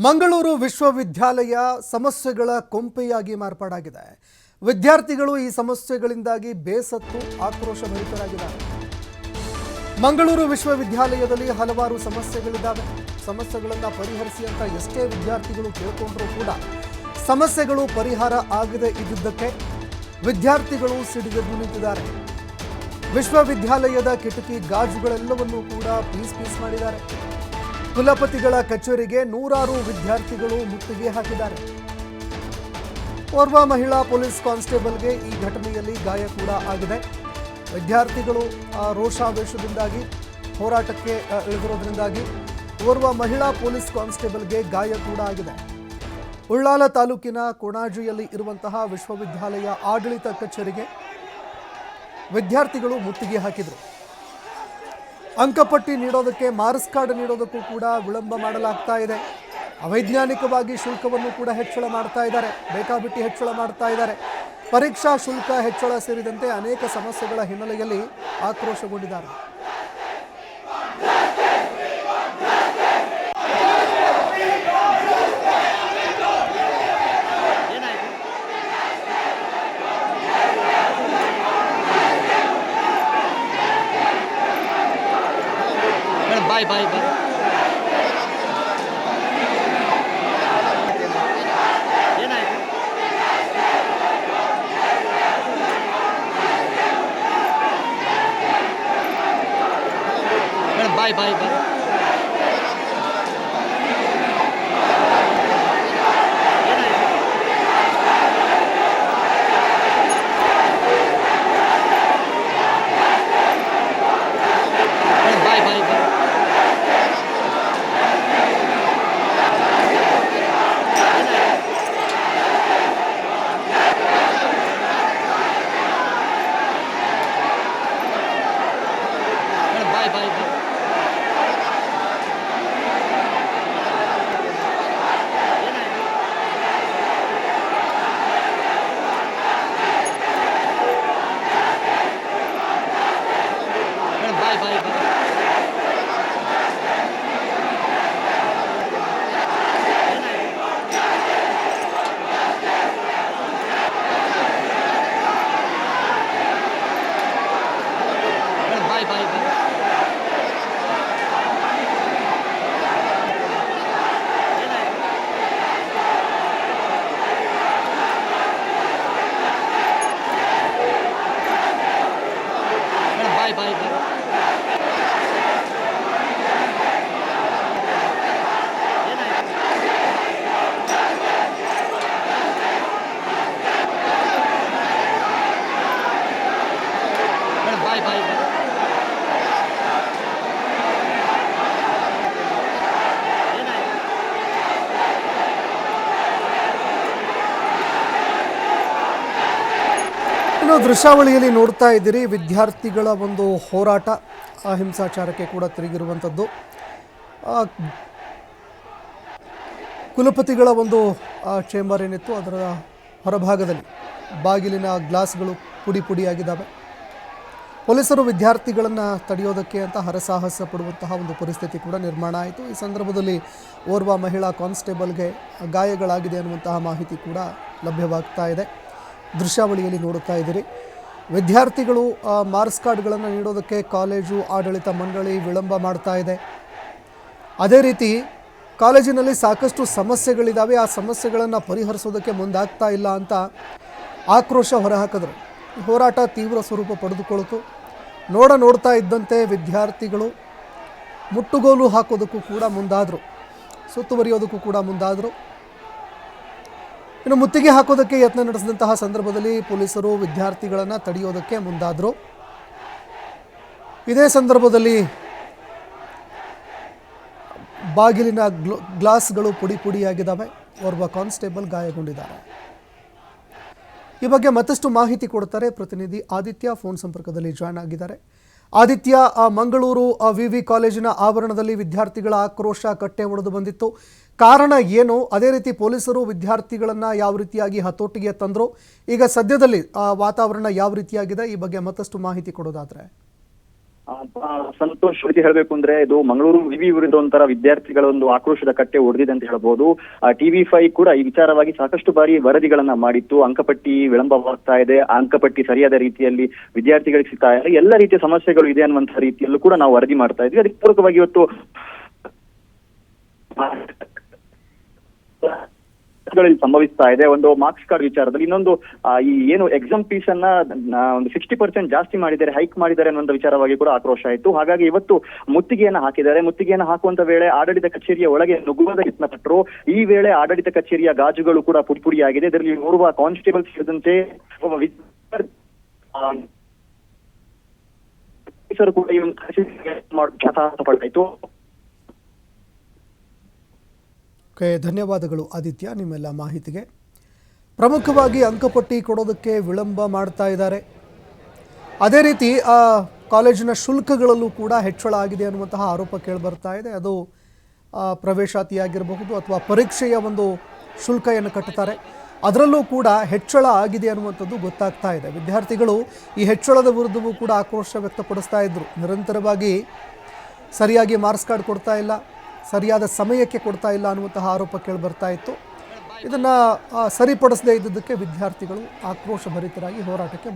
ಮಂಗಳೂರು ವಿಶ್ವವಿದ್ಯಾಲಯ ಸಮಸ್ಯೆಗಳ ಕೊಂಪೆಯಾಗಿ ಮಾರ್ಪಾಡಾಗಿದೆ. ವಿದ್ಯಾರ್ಥಿಗಳು ಈ ಸಮಸ್ಯೆಗಳಿಂದಾಗಿ ಬೇಸತ್ತು ಆಕ್ರೋಶಭರಿತರಾಗಿದ್ದಾರೆ. ಮಂಗಳೂರು ವಿಶ್ವವಿದ್ಯಾಲಯದಲ್ಲಿ ಹಲವಾರು ಸಮಸ್ಯೆಗಳಿದ್ದಾವೆ. ಸಮಸ್ಯೆಗಳನ್ನು ಪರಿಹರಿಸಿ ಅಂತ ಎಷ್ಟೇ ವಿದ್ಯಾರ್ಥಿಗಳು ಕೇಳಿಕೊಂಡರೂ ಕೂಡ ಸಮಸ್ಯೆಗಳು ಪರಿಹಾರ ಆಗದೆ ಇದ್ದುದಕ್ಕೆ ವಿದ್ಯಾರ್ಥಿಗಳು ಸಿಡಿದು ನಿಂತಿದ್ದಾರೆ. ವಿಶ್ವವಿದ್ಯಾಲಯದ ಕಿಟಕಿ ಗಾಜುಗಳೆಲ್ಲವನ್ನೂ ಕೂಡ ಪೀಸ್ ಮಾಡಿದ್ದಾರೆ. ಕುಲಪತಿಗಳ ಕಚೇರಿಗೆ ನೂರಾರು ವಿದ್ಯಾರ್ಥಿಗಳು ಮುತ್ತಿಗೆ ಹಾಕಿದ್ದಾರೆ. ಓರ್ವ ಮಹಿಳಾ ಪೊಲೀಸ್ ಕಾನ್ಸ್ಟೇಬಲ್ಗೆ ಈ ಘಟನೆಯಲ್ಲಿ ಗಾಯ ಕೂಡ ಆಗಿದೆ. ವಿದ್ಯಾರ್ಥಿಗಳು ರೋಷಾವೇಶದಿಂದಾಗಿ ಹೋರಾಟಕ್ಕೆ ಇಳಿದಿರೋದ್ರಿಂದಾಗಿ ಓರ್ವ ಮಹಿಳಾ ಪೊಲೀಸ್ ಕಾನ್ಸ್ಟೇಬಲ್ಗೆ ಗಾಯ ಕೂಡ ಆಗಿದೆ. ಉಳ್ಳಾಲ ತಾಲೂಕಿನ ಕೊಣಾಜಿಯಲ್ಲಿ ಇರುವಂತಹ ವಿಶ್ವವಿದ್ಯಾಲಯ ಆಡಳಿತ ಕಚೇರಿಗೆ ವಿದ್ಯಾರ್ಥಿಗಳು ಮುತ್ತಿಗೆ ಹಾಕಿದರು. ಅಂಕಪಟ್ಟಿ ನೀಡೋದಕ್ಕೆ ಮಾರ್ಕ್ಸ್ ಕಾರ್ಡ್ ನೀಡೋದಕ್ಕೂ ಕೂಡ ವಿಳಂಬ ಮಾಡಲಾಗ್ತಾ ಇದೆ. ಅವೈಜ್ಞಾನಿಕವಾಗಿ ಶುಲ್ಕವನ್ನು ಕೂಡ ಹೆಚ್ಚಳ ಮಾಡ್ತಾ ಇದ್ದಾರೆ. ಬೇಕಾಬಿಟ್ಟಿ ಹೆಚ್ಚಳ ಮಾಡ್ತಾ ಇದ್ದಾರೆ. ಪರೀಕ್ಷಾ ಶುಲ್ಕ ಹೆಚ್ಚಳ ಸೇರಿದಂತೆ ಅನೇಕ ಸಮಸ್ಯೆಗಳ ಹಿನ್ನೆಲೆಯಲ್ಲಿ ಆಕ್ರೋಶಗೊಂಡಿದ್ದಾರೆ. ಬಾಯ್ ಬಾಯ್ ಬಾಯ್ ಏನಾಯ್ತು? ಮೇಡಮ್ ಬಾಯ್ ಬಾಯ್ ಬಾಯ್ ದೃಶ್ಯಾವಳಿಯಲ್ಲಿ ನೋಡ್ತಾ ಇದ್ದೀರಿ. ವಿದ್ಯಾರ್ಥಿಗಳ ಒಂದು ಹೋರಾಟ ಹಿಂಸಾಚಾರಕ್ಕೆ ಕೂಡ ತಿರುಗಿರುವಂಥದ್ದು. ಕುಲಪತಿಗಳ ಒಂದು ಚೇಂಬರ್ ಏನಿತ್ತು ಅದರ ಹೊರಭಾಗದಲ್ಲಿ ಬಾಗಿಲಿನ ಗ್ಲಾಸ್ಗಳು ಪುಡಿಯಾಗಿದ್ದಾವೆ. ಪೊಲೀಸರು ವಿದ್ಯಾರ್ಥಿಗಳನ್ನು ತಡೆಯೋದಕ್ಕೆ ಅಂತ ಹರಸಾಹಸ ಪಡುವಂತಹ ಒಂದು ಪರಿಸ್ಥಿತಿ ಕೂಡ ನಿರ್ಮಾಣ ಆಯಿತು. ಈ ಸಂದರ್ಭದಲ್ಲಿ ಓರ್ವ ಮಹಿಳಾ ಕಾನ್ಸ್ಟೇಬಲ್ಗೆ ಗಾಯಗಳಾಗಿದೆ ಅನ್ನುವಂತಹ ಮಾಹಿತಿ ಕೂಡ ಲಭ್ಯವಾಗ್ತಾ ಇದೆ. ದೃಶ್ಯಾವಳಿಯಲ್ಲಿ ನೋಡುತ್ತಾ ಇದ್ದೀರಿ. ವಿದ್ಯಾರ್ಥಿಗಳು ಮಾರ್ಕ್ಸ್ ಕಾರ್ಡ್ಗಳನ್ನು ನೀಡೋದಕ್ಕೆ ಕಾಲೇಜು ಆಡಳಿತ ಮಂಡಳಿ ವಿಳಂಬ ಮಾಡ್ತಾ ಇದೆ. ಅದೇ ರೀತಿ ಕಾಲೇಜಿನಲ್ಲಿ ಸಾಕಷ್ಟು ಸಮಸ್ಯೆಗಳಿದ್ದಾವೆ. ಆ ಸಮಸ್ಯೆಗಳನ್ನು ಪರಿಹರಿಸೋದಕ್ಕೆ ಮುಂದಾಗ್ತಾ ಇಲ್ಲ ಅಂತ ಆಕ್ರೋಶ ಹೊರಹಾಕಿದ್ರು. ಹೋರಾಟ ತೀವ್ರ ಸ್ವರೂಪ ಪಡೆದುಕೊಳ್ತು. ನೋಡ್ತಾ ಇದ್ದಂತೆ ವಿದ್ಯಾರ್ಥಿಗಳು ಮುಟ್ಟುಗೋಲು ಹಾಕೋದಕ್ಕೂ ಕೂಡ ಮುಂದಾದರು, ಸುತ್ತುವರಿಯೋದಕ್ಕೂ ಕೂಡ ಮುಂದಾದರು. ಇನ್ನು ಮುತ್ತಿಗೆ ಹಾಕೋದಕ್ಕೆ ಯತ್ನ ನಡೆಸಿದಂತಹ ಸಂದರ್ಭದಲ್ಲಿ ಪೊಲೀಸರು ವಿದ್ಯಾರ್ಥಿಗಳನ್ನು ತಡೆಯೋದಕ್ಕೆ ಮುಂದಾದರು. ಇದೇ ಸಂದರ್ಭದಲ್ಲಿ ಬಾಗಿಲಿನ ಗ್ಲಾಸ್ಗಳು ಪುಡಿಯಾಗಿದ್ದಾವೆ. ಓರ್ವ ಕಾನ್ಸ್ಟೇಬಲ್ ಗಾಯಗೊಂಡಿದ್ದಾರೆ. ಈ ಬಗ್ಗೆ ಮತ್ತಷ್ಟು ಮಾಹಿತಿ ಕೊಡ್ತಾರೆ ಪ್ರತಿನಿಧಿ ಆದಿತ್ಯ. ಫೋನ್ ಸಂಪರ್ಕದಲ್ಲಿ ಜಾಯ್ನ್ ಆಗಿದ್ದಾರೆ. ಆದಿತ್ಯ, ಮಂಗಳೂರು ವಿವಿ ಕಾಲೇಜಿನ ಆವರಣದಲ್ಲಿ ವಿದ್ಯಾರ್ಥಿಗಳ ಆಕ್ರೋಶ ಕಟ್ಟೆ ಒಡೆದು ಬಂದಿತ್ತು. ಕಾರಣ ಏನು? ಅದೇ ರೀತಿ ಪೊಲೀಸರು ವಿದ್ಯಾರ್ಥಿಗಳನ್ನು ಯಾವ ರೀತಿಯಾಗಿ ಹತೋಟಿಗೆ ತಂದರು? ಈಗ ಸದ್ಯದಲ್ಲಿ ವಾತಾವರಣ ಯಾವ ರೀತಿಯಾಗಿದೆ? ಈ ಬಗ್ಗೆ ಮತ್ತಷ್ಟು ಮಾಹಿತಿ ಕೊಡೋದಾದರೆ. ಸಂತೋಷ್ ರೀತಿ ಹೇಳ್ಬೇಕು ಅಂದ್ರೆ ಇದು ಮಂಗಳೂರು ವಿವಿ ವಿರುದ್ಧ ಒಂಥರ ವಿದ್ಯಾರ್ಥಿಗಳ ಒಂದು ಆಕ್ರೋಶದ ಕಟ್ಟೆ ಒಡೆದಿದೆ ಅಂತ ಹೇಳ್ಬೋದು. TV5 ಕೂಡ ಈ ವಿಚಾರವಾಗಿ ಸಾಕಷ್ಟು ಬಾರಿ ವರದಿಗಳನ್ನ ಮಾಡಿತ್ತು. ಅಂಕಪಟ್ಟಿ ವಿಳಂಬವಾಗ್ತಾ ಇದೆ, ಅಂಕಪಟ್ಟಿ ಸರಿಯಾದ ರೀತಿಯಲ್ಲಿ ವಿದ್ಯಾರ್ಥಿಗಳಿಗೆ ಸಿಗ್ತಾ ಇಲ್ಲ, ಎಲ್ಲ ರೀತಿಯ ಸಮಸ್ಯೆಗಳು ಇದೆ ಅನ್ನುವಂತಹ ರೀತಿಯಲ್ಲೂ ಕೂಡ ನಾವು ವರದಿ ಮಾಡ್ತಾ ಇದ್ವಿ. ಅದಕ್ಕೆ ಪೂರಕವಾಗಿ ಇವತ್ತು ಸಂಭವಿಸ್ತಾ ಇದೆ. ಒಂದು ಮಾರ್ಕ್ಸ್ ಕಾರ್ಡ್ ವಿಚಾರದಲ್ಲಿ ಇನ್ನೊಂದು ಈ ಏನು ಎಕ್ಸಾಮ್ ಫೀಸ್ ಅನ್ನ ಒಂದು 60% ಜಾಸ್ತಿ ಮಾಡಿದ್ದಾರೆ, ಹೈಕ್ ಮಾಡಿದ್ದಾರೆ ಅನ್ನುವಂಥ ವಿಚಾರವಾಗಿ ಕೂಡ ಆಕ್ರೋಶ ಆಯಿತು. ಹಾಗಾಗಿ ಇವತ್ತು ಮುತ್ತಿಗೆಯನ್ನ ಹಾಕಿದ್ದಾರೆ. ಮುತ್ತಿಗೆಯನ್ನ ಹಾಕುವಂತ ವೇಳೆ ಆಡಳಿತ ಕಚೇರಿಯ ಒಳಗೆ ನುಗ್ಗುವುದ ಯತ್ನ ಪಟ್ಟರು. ಈ ವೇಳೆ ಆಡಳಿತ ಕಚೇರಿಯ ಗಾಜುಗಳು ಕೂಡ ಪುಡಿಯಾಗಿದೆ. ಇದರಲ್ಲಿ ಓರ್ವ ಕಾನ್ಸ್ಟೇಬಲ್ ಸೇರಿದಂತೆ ಕೂಡ ಈ ಒಂದು ಪಡ್ತಾಯಿತು. ಓಕೆ, ಧನ್ಯವಾದಗಳು ಆದಿತ್ಯ ನಿಮ್ಮೆಲ್ಲ ಮಾಹಿತಿಗೆ. ಪ್ರಮುಖವಾಗಿ ಅಂಕಪಟ್ಟಿ ಕೊಡೋದಕ್ಕೆ ವಿಳಂಬ ಮಾಡ್ತಾ ಇದ್ದಾರೆ. ಅದೇ ರೀತಿ ಕಾಲೇಜಿನ ಶುಲ್ಕಗಳಲ್ಲೂ ಕೂಡ ಹೆಚ್ಚಳ ಆಗಿದೆ ಅನ್ನುವಂತಹ ಆರೋಪ ಕೇಳಿಬರ್ತಾ ಇದೆ. ಅದು ಪ್ರವೇಶಾತಿಯಾಗಿರಬಹುದು ಅಥವಾ ಪರೀಕ್ಷೆಯ ಒಂದು ಶುಲ್ಕ ಏನು ಕಟ್ಟುತ್ತಾರೆ ಅದರಲ್ಲೂ ಕೂಡ ಹೆಚ್ಚಳ ಆಗಿದೆ ಅನ್ನುವಂಥದ್ದು ಗೊತ್ತಾಗ್ತಾ ಇದೆ. ವಿದ್ಯಾರ್ಥಿಗಳು ಈ ಹೆಚ್ಚಳದ ವಿರುದ್ಧವೂ ಕೂಡ ಆಕ್ರೋಶ ವ್ಯಕ್ತಪಡಿಸ್ತಾ ಇದ್ದರು. ನಿರಂತರವಾಗಿ ಸರಿಯಾಗಿ ಮಾರ್ಕ್ಸ್ ಕಾರ್ಡ್ ಕೊಡ್ತಾ ಇಲ್ಲ, ಸರಿಯಾದ ಸಮಯಕ್ಕೆ ಕೊಡ್ತಾ ಇಲ್ಲ ಅನ್ನುವಂತಹ ಆರೋಪ ಕೇಳಿಬರ್ತಾ ಇತ್ತು. ಇದನ್ನು ಸರಿಪಡಿಸದೇ ಇದ್ದುದಕ್ಕೆ ವಿದ್ಯಾರ್ಥಿಗಳು ಆಕ್ರೋಶ ಭರಿತರಾಗಿ ಹೋರಾಟಕ್ಕೆ